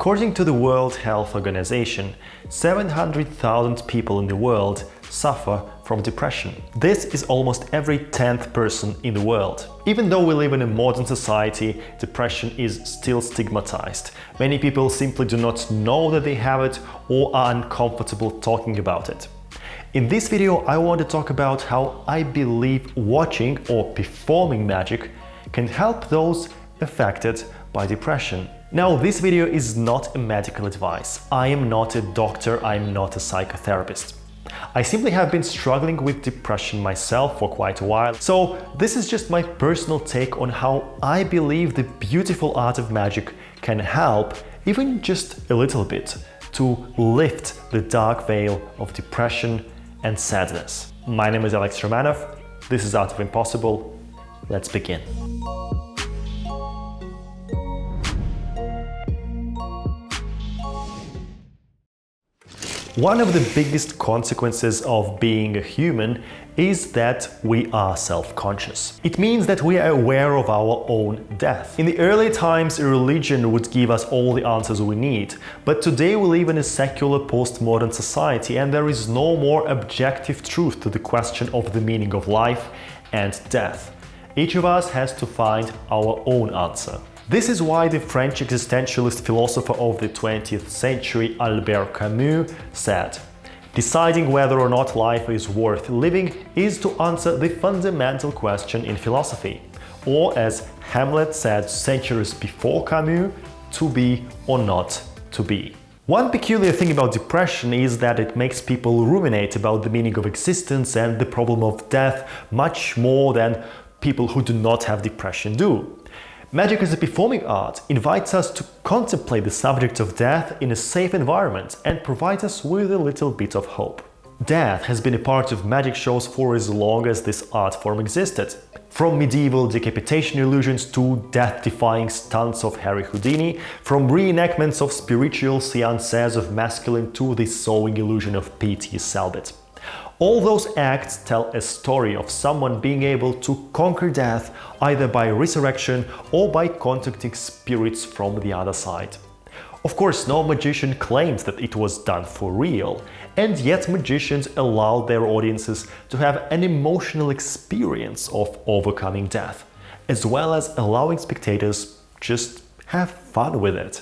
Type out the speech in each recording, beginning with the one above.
According to the World Health Organization, 700,000 people in the world suffer from depression. This is almost every 10th person in the world. Even though we live in a modern society, depression is still stigmatized. Many people simply do not know that they have it or are uncomfortable talking about it. In this video, I want to talk about how I believe watching or performing magic can help those affected by depression. Now, this video is not a medical advice. I am not a doctor, I am not a psychotherapist. I simply have been struggling with depression myself for quite a while, so this is just my personal take on how I believe the beautiful art of magic can help, even just a little bit, to lift the dark veil of depression and sadness. My name is Alex Romanov, this is Art of Impossible. Let's begin. One of the biggest consequences of being a human is that we are self-conscious. It means that we are aware of our own death. In the early times, a religion would give us all the answers we need, but today we live in a secular postmodern society and there is no more objective truth to the question of the meaning of life and death. Each of us has to find our own answer. This is why the French existentialist philosopher of the 20th century, Albert Camus, said, "Deciding whether or not life is worth living is to answer the fundamental question in philosophy." Or, as Hamlet said centuries before Camus, to be or not to be. One peculiar thing about depression is that it makes people ruminate about the meaning of existence and the problem of death much more than people who do not have depression do. Magic as a performing art invites us to contemplate the subject of death in a safe environment and provides us with a little bit of hope. Death has been a part of magic shows for as long as this art form existed. From medieval decapitation illusions to death-defying stunts of Harry Houdini, from reenactments of spiritual seances of masculine to the sewing illusion of P.T. Selbit. All those acts tell a story of someone being able to conquer death either by resurrection or by contacting spirits from the other side. Of course, no magician claims that it was done for real, and yet magicians allow their audiences to have an emotional experience of overcoming death, as well as allowing spectators just have fun with it.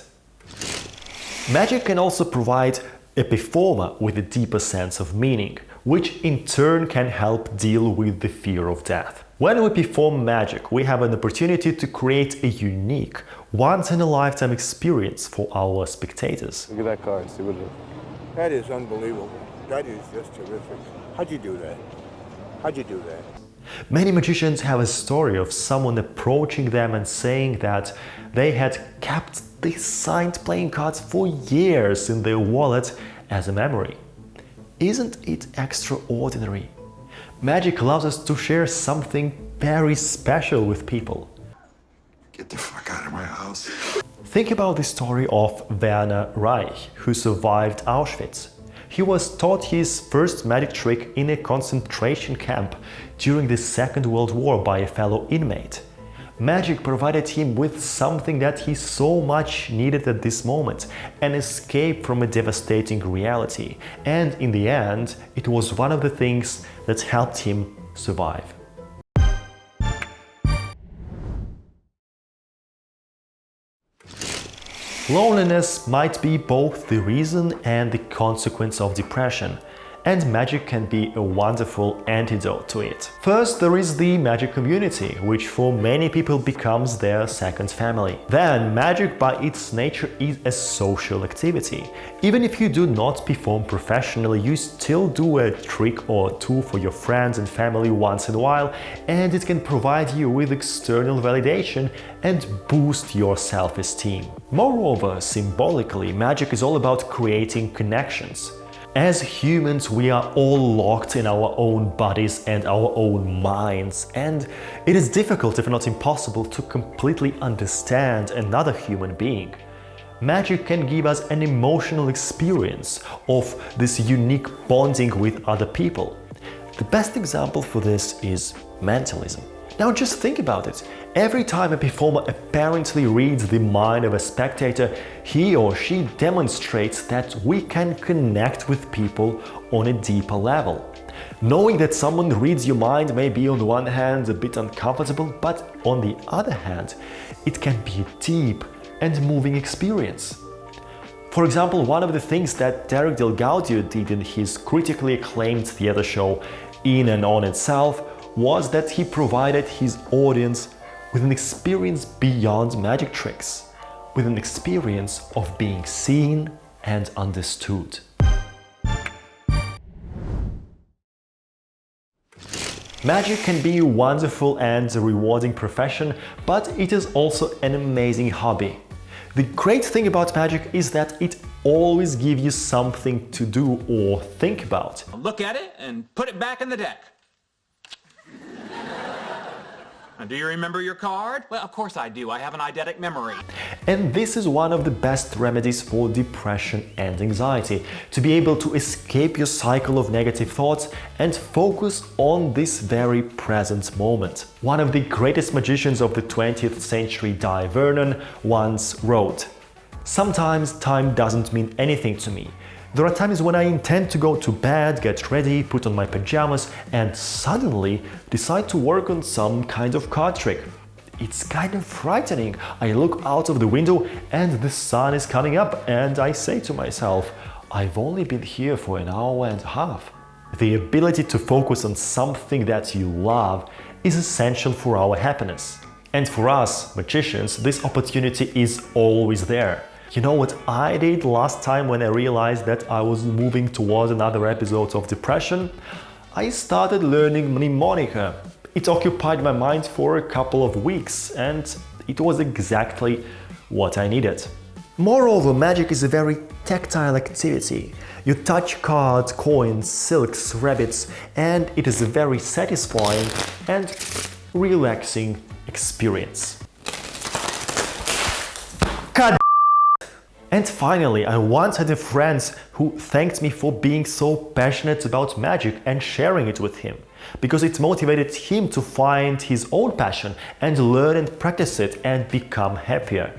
Magic can also provide a performer with a deeper sense of meaning, which in turn can help deal with the fear of death. When we perform magic, we have an opportunity to create a unique, once-in-a-lifetime experience for our spectators. Look at that card, see what it is. That is unbelievable. That is just terrific. How'd you do that? How'd you do that? Many magicians have a story of someone approaching them and saying that they had kept these signed playing cards for years in their wallet as a memory. Isn't it extraordinary? Magic allows us to share something very special with people. Get the fuck out of my house. Think about the story of Werner Reich, who survived Auschwitz. He was taught his first magic trick in a concentration camp during the Second World War by a fellow inmate. Magic provided him with something that he so much needed at this moment, an escape from a devastating reality, and in the end, it was one of the things that helped him survive. Loneliness might be both the reason and the consequence of depression, and magic can be a wonderful antidote to it. First, there is the magic community, which for many people becomes their second family. Then, magic by its nature is a social activity. Even if you do not perform professionally, you still do a trick or two for your friends and family once in a while, and it can provide you with external validation and boost your self-esteem. Moreover, symbolically, magic is all about creating connections. As humans, we are all locked in our own bodies and our own minds, and it is difficult, if not impossible, to completely understand another human being. Magic can give us an emotional experience of this unique bonding with other people. The best example for this is mentalism. Now just think about it. Every time a performer apparently reads the mind of a spectator, he or she demonstrates that we can connect with people on a deeper level. Knowing that someone reads your mind may be on the one hand a bit uncomfortable, but on the other hand, it can be a deep and moving experience. For example, one of the things that Derek Delgaudio did in his critically acclaimed theater show In and On Itself was that he provided his audience with an experience beyond magic tricks, with an experience of being seen and understood. Magic can be a wonderful and rewarding profession, but it is also an amazing hobby. The great thing about magic is that it always gives you something to do or think about. Look at it and put it back in the deck. And do you remember your card? Well, of course I do. I have an eidetic memory. And this is one of the best remedies for depression and anxiety, to be able to escape your cycle of negative thoughts and focus on this very present moment. One of the greatest magicians of the 20th century, Di Vernon, once wrote, "Sometimes time doesn't mean anything to me. There are times when I intend to go to bed, get ready, put on my pajamas, and suddenly decide to work on some kind of card trick. It's kind of frightening. I look out of the window and the sun is coming up, and I say to myself, I've only been here for an hour and a half." The ability to focus on something that you love is essential for our happiness. And for us, magicians, this opportunity is always there. You know what I did last time when I realized that I was moving towards another episode of depression? I started learning mnemonica. It occupied my mind for a couple of weeks, and it was exactly what I needed. Moreover, magic is a very tactile activity. You touch cards, coins, silks, rabbits, and it is a very satisfying and relaxing experience. God. And finally, I once had a friend who thanked me for being so passionate about magic and sharing it with him, because it motivated him to find his own passion and learn and practice it and become happier.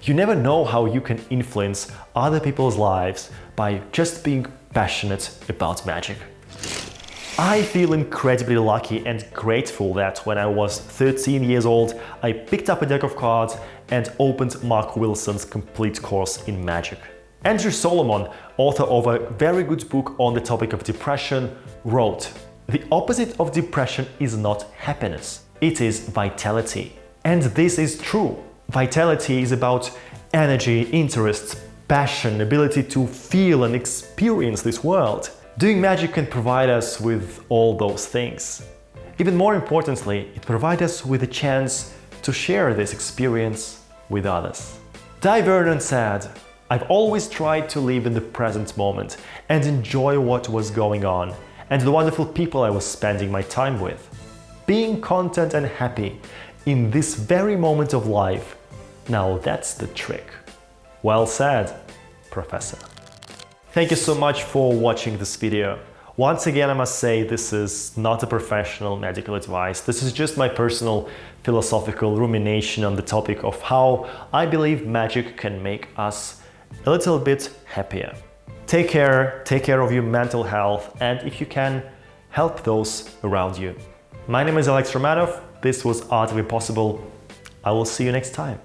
You never know how you can influence other people's lives by just being passionate about magic. I feel incredibly lucky and grateful that when I was 13 years old, I picked up a deck of cards and opened Mark Wilson's complete course in magic. Andrew Solomon, author of a very good book on the topic of depression, wrote, "The opposite of depression is not happiness, it is vitality." And this is true. Vitality is about energy, interest, passion, ability to feel and experience this world. Doing magic can provide us with all those things. Even more importantly, it provides us with a chance to share this experience with others. Di Vernon said, "I've always tried to live in the present moment and enjoy what was going on and the wonderful people I was spending my time with. Being content and happy in this very moment of life, now that's the trick." Well said, Professor. Thank you so much for watching this video. Once again, I must say this is not a professional medical advice. This is just my personal philosophical rumination on the topic of how I believe magic can make us a little bit happier. Take care of your mental health, and if you can, help those around you. My name is Alex Romanov. This was Art of Impossible. I will see you next time.